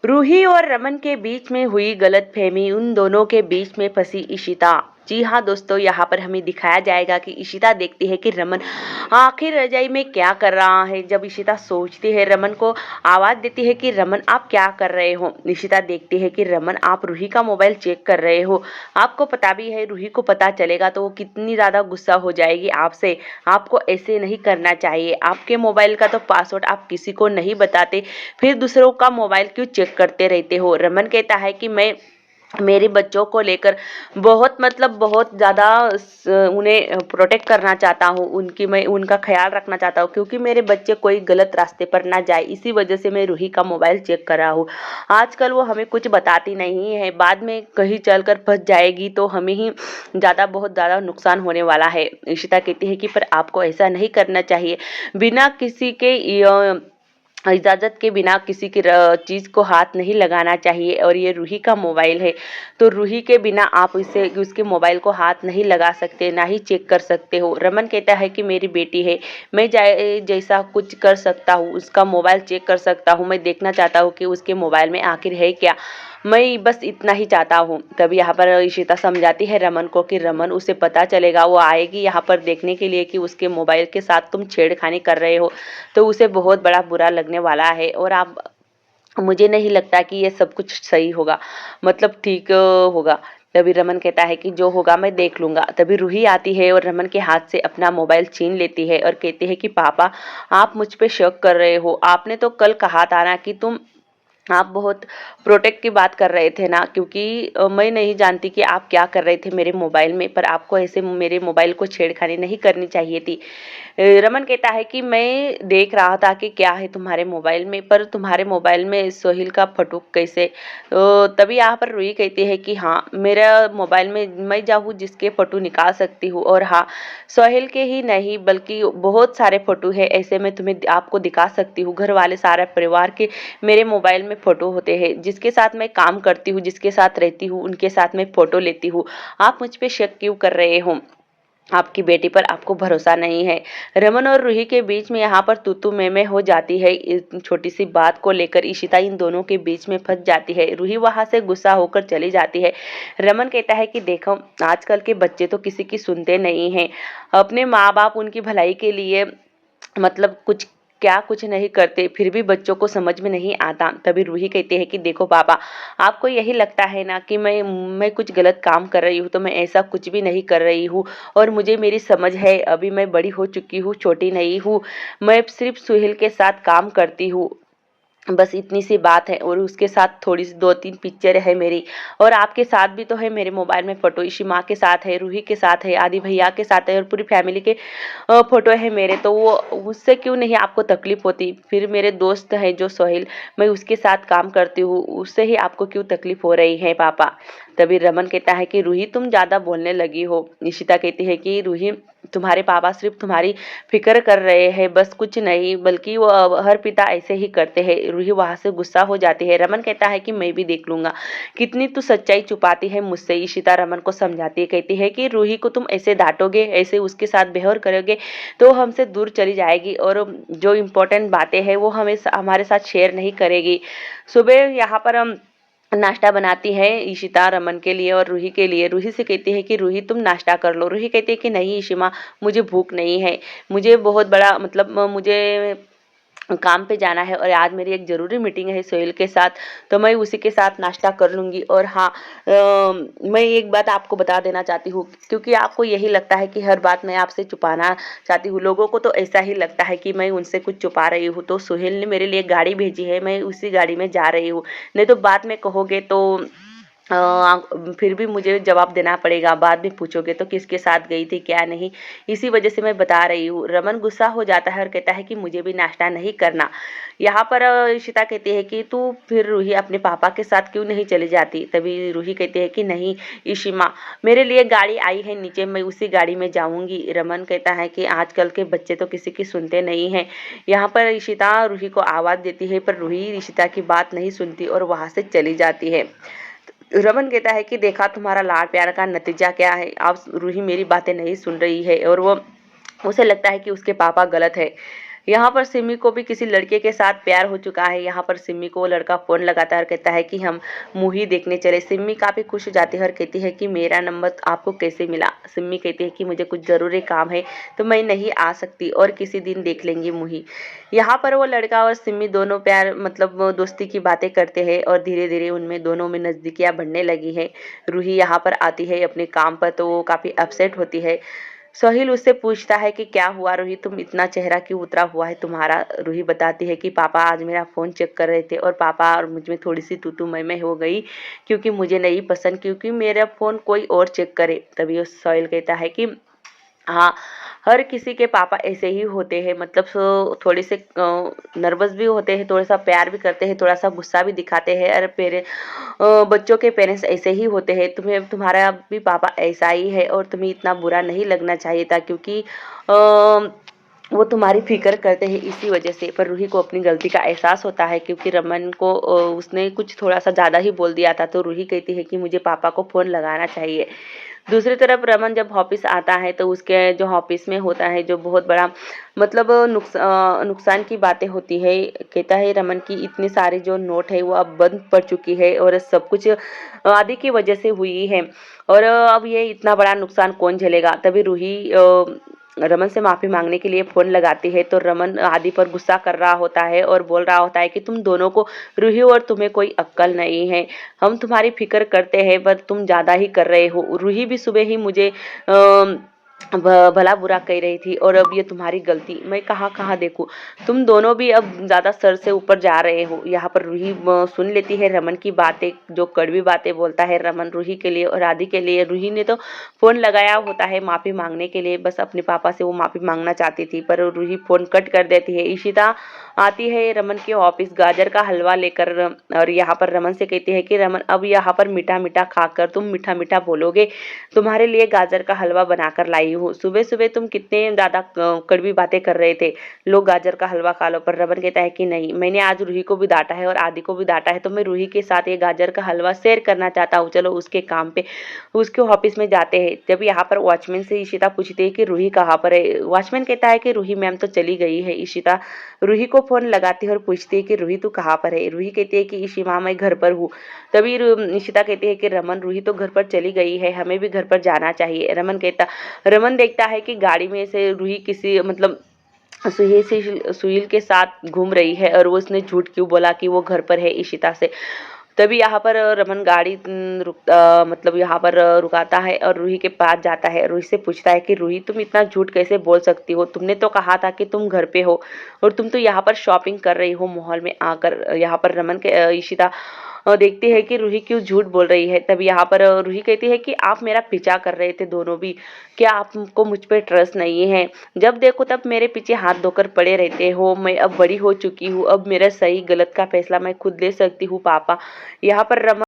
रूही और रमन के बीच में हुई गलतफहमी, उन दोनों के बीच में फंसी इशिता। जी हाँ दोस्तों, यहाँ पर हमें दिखाया जाएगा कि इशिता देखती है कि रमन आखिर रजाई में क्या कर रहा है। जब इशिता सोचती है, रमन को आवाज देती है कि रमन आप क्या कर रहे हो। इशिता देखती है कि रमन आप रूही का मोबाइल चेक कर रहे हो। आपको पता भी है रूही को पता चलेगा तो वो कितनी ज्यादा गुस्सा हो जाएगी आपसे। आपको ऐसे नहीं करना चाहिए। आपके मोबाइल का तो पासवर्ड आप किसी को नहीं बताते, फिर दूसरों का मोबाइल क्यों चेक करते रहते हो। रमन कहता है कि मैं मेरे बच्चों को लेकर बहुत ज़्यादा उन्हें प्रोटेक्ट करना चाहता हूँ, मैं उनका ख्याल रखना चाहता हूँ, क्योंकि मेरे बच्चे कोई गलत रास्ते पर ना जाए, इसी वजह से मैं रूही का मोबाइल चेक कर रहा हूँ। आजकल वो हमें कुछ बताती नहीं है, बाद में कहीं चलकर फंस जाएगी तो हमें ही बहुत ज़्यादा नुकसान होने वाला है। इशिता कहती है कि पर आपको ऐसा नहीं करना चाहिए। बिना किसी के इजाज़त के बिना किसी की चीज़ को हाथ नहीं लगाना चाहिए। और ये रूही का मोबाइल है, तो रूही के बिना आप उसके मोबाइल को हाथ नहीं लगा सकते, ना ही चेक कर सकते हो। रमन कहता है कि मेरी बेटी है, मैं जैसा कुछ कर सकता हूँ, उसका मोबाइल चेक कर सकता हूँ, मैं देखना चाहता हूँ कि उसके मोबाइल में आखिर है क्या, मैं बस इतना ही चाहता हूँ। तभी यहाँ पर इशिता समझाती है रमन को कि रमन, उसे पता चलेगा, वो आएगी यहाँ पर देखने के लिए कि उसके मोबाइल के साथ तुम छेड़खानी कर रहे हो, तो उसे बहुत बड़ा बुरा लगने वाला है। और आप मुझे नहीं लगता कि ये सब कुछ सही होगा, ठीक होगा। तभी रमन कहता है कि जो होगा मैं देख लूंगा। तभी रूही आती है और रमन के हाथ से अपना मोबाइल छीन लेती है और कहती है कि पापा, आप मुझ पे शक कर रहे हो। आपने तो कल कहा था ना कि आप बहुत प्रोटेक्ट की बात कर रहे थे ना, क्योंकि मैं नहीं जानती कि आप क्या कर रहे थे मेरे मोबाइल में, पर आपको ऐसे मेरे मोबाइल को छेड़खानी नहीं करनी चाहिए थी। रमन कहता है कि मैं देख रहा था कि क्या है तुम्हारे मोबाइल में, पर तुम्हारे मोबाइल में सोहेल का फोटो कैसे। तभी यहाँ पर रूही कहती है कि हाँ, मेरा मोबाइल में मैं चाहूँ जिसके फोटो निकाल सकती हूँ, और हाँ, सोहेल के ही नहीं बल्कि बहुत सारे फोटो है ऐसे, मैं तुम्हें आपको दिखा सकती हूँ। घर वाले सारे परिवार के मेरे मोबाइल में फोटो होते हैं, जिसके साथ मैं काम करती हूँ, जिसके साथ रहती हूँ, उनके साथ मैं फोटो लेती हूँ। आप मुझ पे शक क्यों कर रहे हो? आपकी बेटी पर आपको भरोसा नहीं है। रमन और रूही के बीच में यहाँ पर तू मैं हो जाती है। इस छोटी सी बात को लेकर इशिता इन दोनों के बीच में फंस जाती है। रूही वहां से गुस्सा होकर चली जाती है। रमन कहता है कि देखो, आजकल के बच्चे तो किसी की सुनते नहीं हैं। अपने माँ बाप उनकी भलाई के लिए कुछ नहीं करते, फिर भी बच्चों को समझ में नहीं आता। तभी रूही कहते हैं कि देखो पापा, आपको यही लगता है ना कि मैं कुछ गलत काम कर रही हूँ, तो मैं ऐसा कुछ भी नहीं कर रही हूँ। और मुझे मेरी समझ है, अभी मैं बड़ी हो चुकी हूँ, छोटी नहीं हूँ। मैं सिर्फ सुहेल के साथ काम करती हूँ, बस इतनी सी बात है। और उसके साथ थोड़ी सी 2-3 पिक्चर है मेरी, और आपके साथ भी तो है मेरे मोबाइल में फोटो। इसी माँ के साथ है, रूही के साथ है, आदि भैया के साथ है, और पूरी फैमिली के फोटो है मेरे। तो वो उससे क्यों नहीं आपको तकलीफ होती? फिर मेरे दोस्त है जो सोहेल, मैं उसके साथ काम करती हूँ, उससे ही आपको क्यों तकलीफ हो रही है पापा? तभी रमन कहता है कि रूही, तुम ज्यादा बोलने लगी हो। निशिता कहती है कि रूही, तुम्हारे पापा सिर्फ तुम्हारी फिक्र कर रहे हैं, बस कुछ नहीं, बल्कि वो हर पिता ऐसे ही करते हैं। रूही वहां से गुस्सा हो जाती है। रमन कहता है कि मैं भी देख लूंगा। कितनी तू सच्चाई छुपाती है मुझसे। इशिता रमन को समझाती है, कहती है कि रूही को तुम ऐसे डांटोगे, ऐसे उसके साथ व्यवहार करोगे तो हमसे दूर चली जाएगी, और जो इम्पोर्टेंट बातें हैं वो हमें हमारे साथ शेयर नहीं करेगी। सुबह यहाँ पर हम नाश्ता बनाती है इशिता रमन के लिए और रूही के लिए। रूही से कहती है कि रूही, तुम नाश्ता कर लो। रूही कहती है कि नहीं इशिमा, मुझे भूख नहीं है, मुझे बहुत बड़ा मुझे काम पे जाना है, और आज मेरी एक ज़रूरी मीटिंग है सोहेल के साथ, तो मैं उसी के साथ नाश्ता कर लूँगी। और हाँ, मैं एक बात आपको बता देना चाहती हूँ, क्योंकि आपको यही लगता है कि हर बात मैं आपसे छुपाना चाहती हूँ। लोगों को तो ऐसा ही लगता है कि मैं उनसे कुछ छुपा रही हूँ। तो सोहेल ने मेरे लिए गाड़ी भेजी है, मैं उसी गाड़ी में जा रही हूँ, नहीं तो बाद में कहोगे तो फिर भी मुझे जवाब देना पड़ेगा। बाद में पूछोगे तो किसके साथ गई थी, क्या नहीं, इसी वजह से मैं बता रही हूँ। रमन गुस्सा हो जाता है और कहता है कि मुझे भी नाश्ता नहीं करना। यहाँ पर इशिता कहती है कि तू फिर रूही अपने पापा के साथ क्यों नहीं चली जाती? तभी रूही कहती है कि नहीं इशिमा, मेरे लिए गाड़ी आई है नीचे, मैं उसी गाड़ी में जाऊंगी। रमन कहता है कि आजकल के बच्चे तो किसी की सुनते नहीं हैं। यहाँ पर इशिता रूही को आवाज़ देती है, पर रूही इशिता की बात नहीं सुनती और वहाँ से चली जाती है। रमन कहता है कि देखा तुम्हारा लाड़ प्यार का नतीजा क्या है। अब रूही मेरी बातें नहीं सुन रही है, और वो उसे लगता है कि उसके पापा गलत है। यहाँ पर सिमी को भी किसी लड़के के साथ प्यार हो चुका है। यहाँ पर सिमी को वो लड़का फोन लगाता है और कहता है कि हम मूवी देखने चले। सिमी काफी खुश हो जाती है और कहती है कि मेरा नंबर आपको कैसे मिला। सिमी कहती है कि मुझे कुछ जरूरी काम है तो मैं नहीं आ सकती और किसी दिन देख लेंगे मूवी। यहाँ पर वो लड़का और सिमी दोनों प्यार मतलब वो दोस्ती की बातें करते हैं और धीरे धीरे उनमें दोनों में नजदीकियां बढ़ने लगी है। रूही यहाँ पर आती है अपने काम पर तो वो काफी अपसेट होती है। सोहिल उससे पूछता है कि क्या हुआ रूही, तुम इतना चेहरा क्यों उतरा हुआ है तुम्हारा। रूही बताती है कि पापा आज मेरा फ़ोन चेक कर रहे थे और पापा और मुझ में थोड़ी सी तू मैं हो गई क्योंकि मुझे नहीं पसंद क्योंकि मेरा फ़ोन कोई और चेक करे। तभी वो सोहिल कहता है कि हाँ, हर किसी के पापा ऐसे ही होते हैं मतलब थोड़े से नर्वस भी होते हैं, थोड़ा सा प्यार भी करते हैं, थोड़ा सा गुस्सा भी दिखाते हैं। अरे बच्चों के पेरेंट्स ऐसे ही होते हैं। तुम्हें तुम्हारा भी पापा ऐसा ही है और तुम्हें इतना बुरा नहीं लगना चाहिए था क्योंकि वो तुम्हारी फिक्र करते हैं इसी वजह से। पर रूही को अपनी गलती का एहसास होता है क्योंकि रमन को उसने कुछ थोड़ा सा ज़्यादा ही बोल दिया था। तो रूही कहती है कि मुझे पापा को फ़ोन लगाना चाहिए। दूसरी तरफ रमन जब ऑफिस आता है तो उसके जो ऑफिस में होता है जो बहुत बड़ा मतलब नुकसान की बातें होती है। कहता है रमन की इतनी सारी जो नोट है वो अब बंद पड़ चुकी है और सब कुछ आदि की वजह से हुई है और अब ये इतना बड़ा नुकसान कौन झेलेगा। तभी रूही रमन से माफ़ी मांगने के लिए फ़ोन लगाती है तो रमन आदि पर गुस्सा कर रहा होता है और बोल रहा होता है कि तुम दोनों को रूही और तुम्हें कोई अक्ल नहीं है। हम तुम्हारी फिक्र करते हैं पर तुम ज़्यादा ही कर रहे हो। रूही भी सुबह ही मुझे भला बुरा कह रही थी और अब ये तुम्हारी गलती, मैं कहाँ कहाँ देखूँ। तुम दोनों भी अब ज़्यादा सर से ऊपर जा रहे हो। यहाँ पर रूही सुन लेती है रमन की बातें, जो कड़वी बातें बोलता है रमन रूही के लिए और आदि के लिए। रूही ने तो फ़ोन लगाया होता है माफ़ी मांगने के लिए, बस अपने पापा से वो माफ़ी मांगना चाहती थी पर रूही फ़ोन कट कर देती है। इशिता आती है रमन के ऑफिस गाजर का हलवा लेकर और यहाँ पर रमन से कहती है कि रमन अब यहाँ पर मीठा मीठा खाकर तुम मीठा मीठा बोलोगे। तुम्हारे लिए गाजर का हलवा बनाकर लाई हूँ। सुबह सुबह तुम कितने ज़्यादा कड़वी बातें कर रहे थे, लो गाजर का हलवा खा लो। पर रमन कहता है कि नहीं, मैंने आज रूही को भी डांटा है और आदि को भी डांटा है तो मैं रूही के साथ ये गाजर का हलवा शेयर करना चाहता हूँ। चलो उसके काम पे उसके ऑफिस में जाते हैं। जब यहाँ पर वॉचमैन से इशिता पूछती है कि रूही कहाँ पर है। वॉचमैन कहता है कि रूही मैम तो चली गई है। इशिता रूही को फोन लगाती है और पूछती है कि रूही तू कहाँ पर है। रूही कहती है कि इशी माँ मैं घर पर हूँ। तभी इशिता कहती है कि रमन रूही तो घर पर चली गई है, हमें भी घर पर जाना चाहिए। रमन देखता है कि गाड़ी में से रूही किसी मतलब सुहेल के साथ घूम रही है और वो उसने झूठ क्यों बोला कि वो घर पर है इशिता से। तभी यहाँ पर रमन गाड़ी मतलब यहाँ पर रुकाता है और रूही के पास जाता है। रूही से पूछता है कि रूही तुम इतना झूठ कैसे बोल सकती हो, तुमने तो कहा था कि तुम घर पे हो और तुम तो यहाँ पर शॉपिंग कर रही हो मॉल में आकर। यहाँ पर रमन के इशिता देखती है कि रूही क्यों झूठ बोल रही है। तब यहाँ पर रूही कहती है कि आप मेरा पीछा कर रहे थे दोनों भी, क्या आपको मुझ पर ट्रस्ट नहीं है। जब देखो तब मेरे पीछे हाथ धोकर पड़े रहते हो। मैं अब बड़ी हो चुकी हूँ, अब मेरा सही गलत का फैसला मैं खुद ले सकती हूँ पापा। यहाँ पर रमन